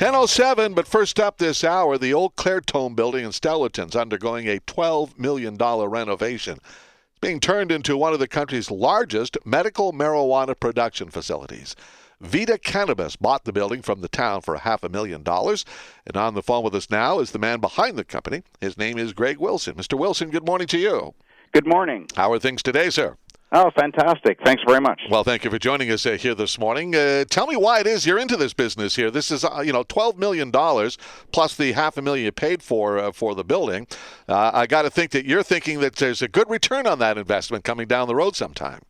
10:07, but first up this hour, the old Clairtone building in Stellarton's undergoing a $12 million renovation. It's being turned into one of the country's largest medical marijuana production facilities. Vita Cannabis bought the building from the town for $500,000. And on the phone with us now is the man behind the company. His name is Greg Wilson. Mr. Wilson, good morning to you. Good morning. How are things today, sir? Oh, fantastic. Thanks very much. Well, thank you for joining us here this morning. Tell me why it is you're into this business here. This is, $12 million plus the $500,000 you paid for the building. I got to think that you're thinking that there's a good return on that investment coming down the road sometime.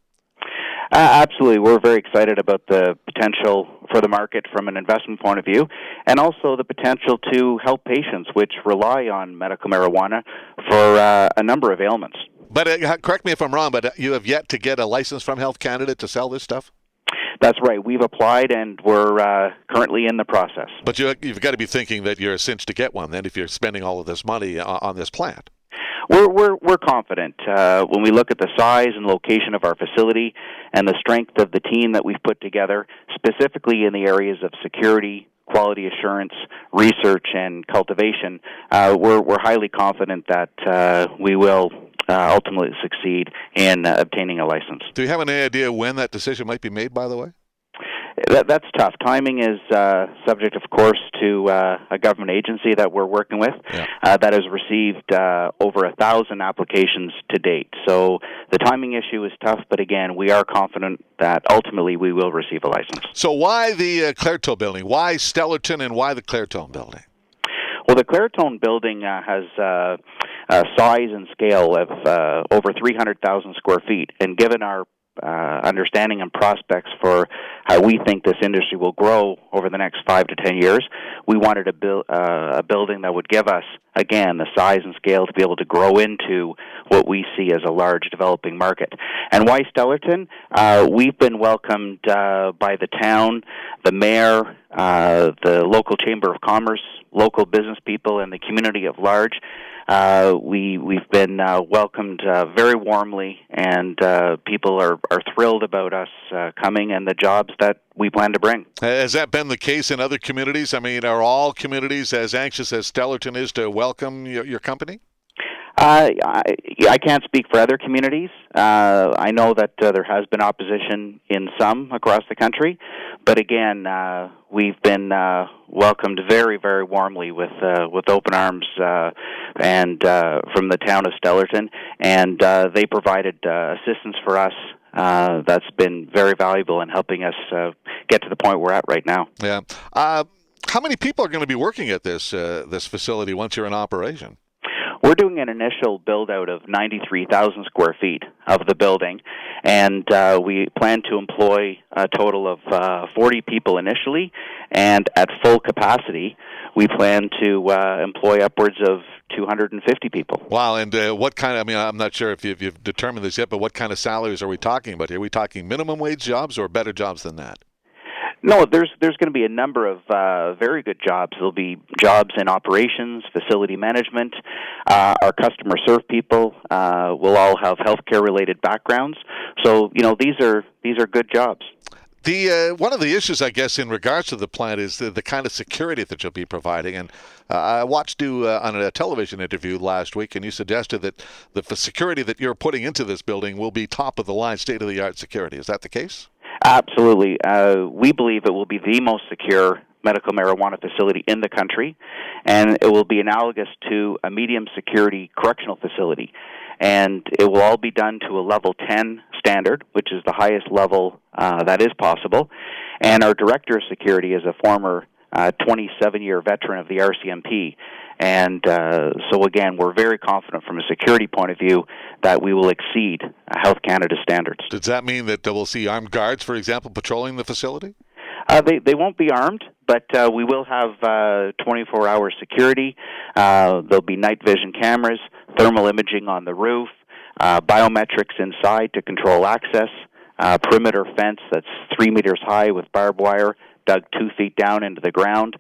Absolutely. We're very excited about the potential for the market from an investment point of view, and also the potential to help patients which rely on medical marijuana for a number of ailments. But correct me if I'm wrong, but you have yet to get a license from Health Canada to sell this stuff? That's right. We've applied, and we're currently in the process. But you've got to be thinking that you're a cinch to get one then if you're spending all of this money on this plant. We're confident. When we look at the size and location of our facility and the strength of the team that we've put together, specifically in the areas of security, quality assurance, research, and cultivation, we're highly confident that we will ultimately succeed in obtaining a license. Do you have any idea when that decision might be made, by the way? That's tough. Timing is subject, of course, to a government agency that we're working with that has received over 1,000 applications to date. So the timing issue is tough, but again, we are confident that ultimately we will receive a license. So why the Clairtone building? Why Stellarton and why the Clairtone building? Well, the Clairtone building has a size and scale of over 300,000 square feet, and given our understanding and prospects for how we think this industry will grow over the next 5 to 10 years, we wanted to build a building that would give us, again, the size and scale to be able to grow into what we see as a large developing market. And why Stellarton? We've been welcomed by the town, the mayor, the local chamber of commerce, local business people, and the community at large. We've been welcomed very warmly, and people are thrilled about us coming and the jobs that we plan to bring. Has that been the case in other communities? I mean, are all communities as anxious as Stellarton is to welcome your company? I can't speak for other communities. I know that there has been opposition in some across the country, but again, we've been welcomed very, very warmly with open arms and from the town of Stellarton, and they provided assistance for us. That's been very valuable in helping us get to the point we're at right now. Yeah. How many people are going to be working at this facility once you're in operation? We're doing an initial build-out of 93,000 square feet of the building, and we plan to employ a total of 40 people initially, and at full capacity, we plan to employ upwards of 250 people. Wow, and what kind of, I'm not sure if you've determined this yet, but what kind of salaries are we talking about here? Are we talking minimum wage jobs or better jobs than that? No, there's going to be a number of very good jobs. There'll be jobs in operations, facility management. Our customer serve people will all have healthcare-related backgrounds. So, these are good jobs. One of the issues, I guess, in regards to the plant is the kind of security that you'll be providing. And I watched you on a television interview last week, and you suggested that the security that you're putting into this building will be top-of-the-line, state-of-the-art security. Is that the case? Absolutely. We believe it will be the most secure medical marijuana facility in the country, and it will be analogous to a medium security correctional facility. And it will all be done to a level 10 standard, which is the highest level that is possible. And our director of security is a former 27-year veteran of the RCMP. And so, again, we're very confident from a security point of view that we will exceed Health Canada standards. Does that mean that we'll see armed guards, for example, patrolling the facility? They won't be armed, but we will have 24-hour security. There'll be night vision cameras, thermal imaging on the roof, biometrics inside to control access, perimeter fence that's 3 meters high with barbed wire dug 2 feet down into the ground.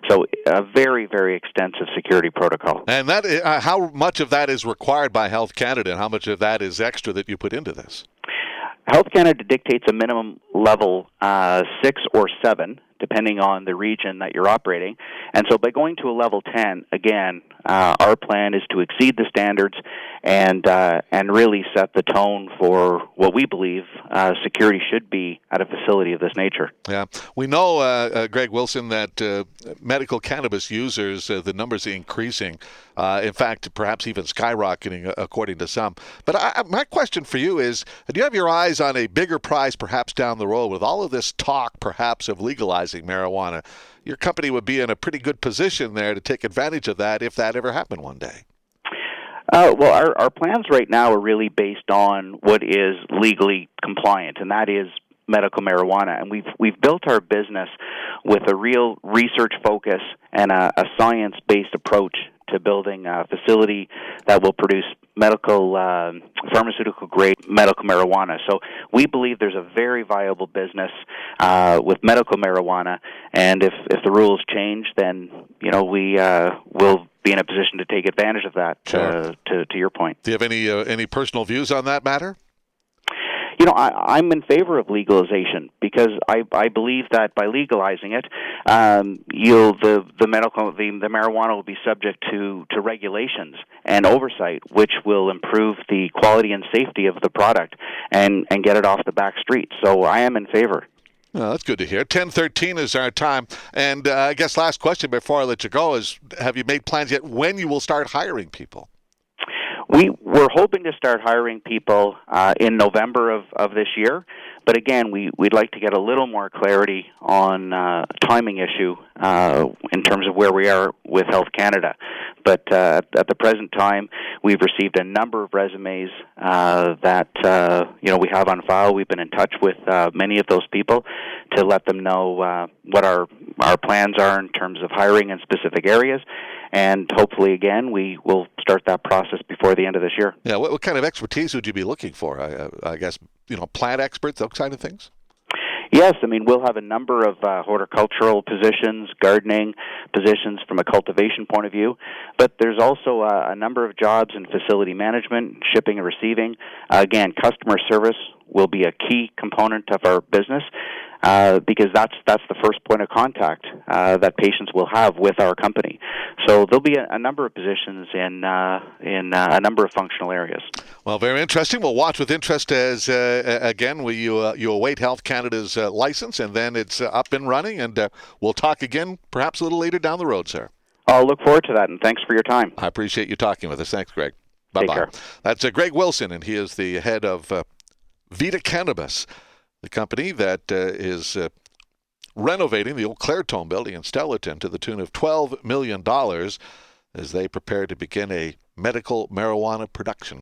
So a very, very extensive security protocol. And that, how much of that is required by Health Canada, and how much of that is extra that you put into this? Health Canada dictates a minimum level 6 or 7, depending on the region that you're operating. And so by going to a level 10, again, our plan is to exceed the standards and really set the tone for what we believe security should be at a facility of this nature. Yeah, we know, Greg Wilson, that medical cannabis users, the numbers are increasing. In fact, perhaps even skyrocketing, according to some. But my question for you is, do you have your eyes on a bigger prize perhaps down the road with all of this talk perhaps of legalizing marijuana? Your company would be in a pretty good position there to take advantage of that if that ever happened one day. Well, our plans right now are really based on what is legally compliant, and that is medical marijuana. And we've built our business with a real research focus and a science-based approach to building a facility that will produce medical, pharmaceutical-grade medical marijuana. So we believe there's a very viable business with medical marijuana, and if the rules change, then we will be in a position to take advantage of that. Sure. To your point, do you have any personal views on that matter? I'm in favor of legalization because I believe that by legalizing it, the marijuana will be subject to regulations and oversight, which will improve the quality and safety of the product and get it off the back street. So I am in favor. Well, that's good to hear. 10:13 is our time. And I guess last question before I let you go is, have you made plans yet when you will start hiring people? We're hoping to start hiring people in November of this year, but again, we'd like to get a little more clarity on timing issue in terms of where we are with Health Canada. But at the present time, we've received a number of resumes that we have on file. We've been in touch with many of those people to let them know what our plans are in terms of hiring in specific areas. And hopefully, again, we will start that process before the end of this year. Yeah, what kind of expertise would you be looking for? I guess, plant experts, those kind of things? Yes, we'll have a number of horticultural positions, gardening positions from a cultivation point of view, but there's also a number of jobs in facility management, shipping and receiving. Again, customer service will be a key component of our business. Because that's the first point of contact that patients will have with our company. So there'll be a number of positions in a number of functional areas. Well, very interesting. We'll watch with interest as, again, you await Health Canada's license, and then it's up and running, and we'll talk again perhaps a little later down the road, sir. I'll look forward to that, and thanks for your time. I appreciate you talking with us. Thanks, Greg. Bye-bye. Take care. That's Greg Wilson, and he is the head of Vita Cannabis, the company that is renovating the old Clairtone building in Stellarton to the tune of $12 million as they prepare to begin a medical marijuana production.